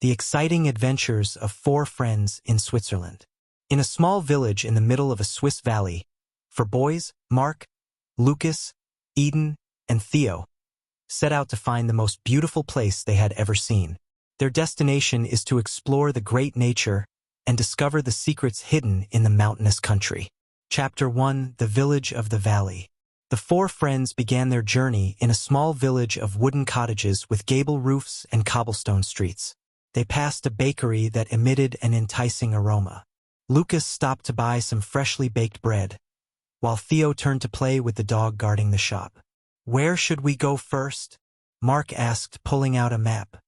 The exciting adventures of four friends in Switzerland. In a small village in the middle of a Swiss valley, four boys, Mark, Lucas, Eden, and Theo, set out to find the most beautiful place they had ever seen. Their destination is to explore the great nature and discover the secrets hidden in the mountainous country. Chapter 1: The Village of the Valley. The four friends began their journey in a small village of wooden cottages with gable roofs and cobblestone streets. They passed a bakery that emitted an enticing aroma. Lucas stopped to buy some freshly baked bread, while Theo turned to play with the dog guarding the shop. "Where should we go first?" Mark asked, pulling out a map.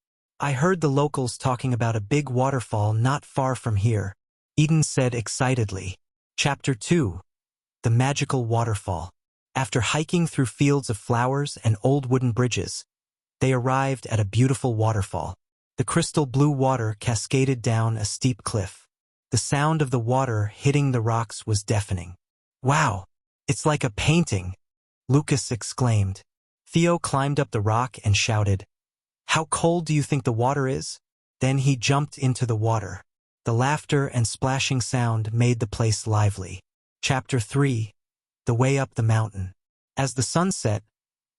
"I heard the locals talking about a big waterfall not far from here," Eden said excitedly. Chapter 2: The Magical Waterfall. After hiking through fields of flowers and old wooden bridges, they arrived at a beautiful waterfall. The crystal blue water cascaded down a steep cliff. The sound of the water hitting the rocks was deafening. "Wow, it's like a painting," Lucas exclaimed. Theo climbed up the rock and shouted, "How cold do you think the water is?" Then he jumped into the water. The laughter and splashing sound made the place lively. Chapter 3: The Way Up the Mountain. As the sun set,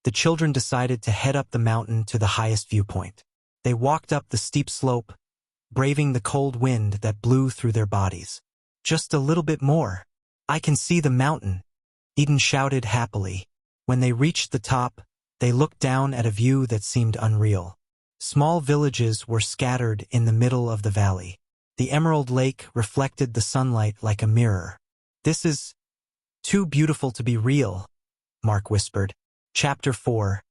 the children decided to head up the mountain to the highest viewpoint. They walked up the steep slope, braving the cold wind that blew through their bodies. "Just a little bit more. I can see the mountain," Eden shouted happily. When they reached the top, they looked down at a view that seemed unreal. Small villages were scattered in the middle of the valley. The emerald lake reflected the sunlight like a mirror. "This is too beautiful to be real," Mark whispered. Chapter 4: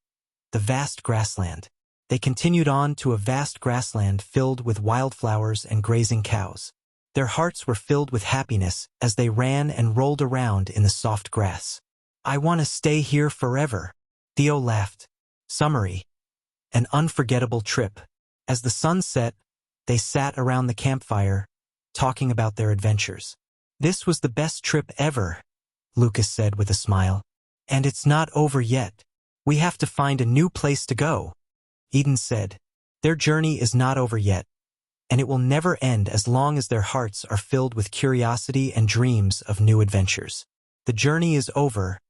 The Vast Grassland. They continued on to a vast grassland filled with wildflowers and grazing cows. Their hearts were filled with happiness as they ran and rolled around in the soft grass. "I want to stay here forever," Theo laughed. Summary: An unforgettable trip. As the sun set, they sat around the campfire, talking about their adventures. "This was the best trip ever," Lucas said with a smile. "And it's not over yet. We have to find a new place to go," Eden said. Their journey is not over yet, and it will never end as long as their hearts are filled with curiosity and dreams of new adventures. The journey is over,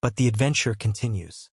but the adventure continues.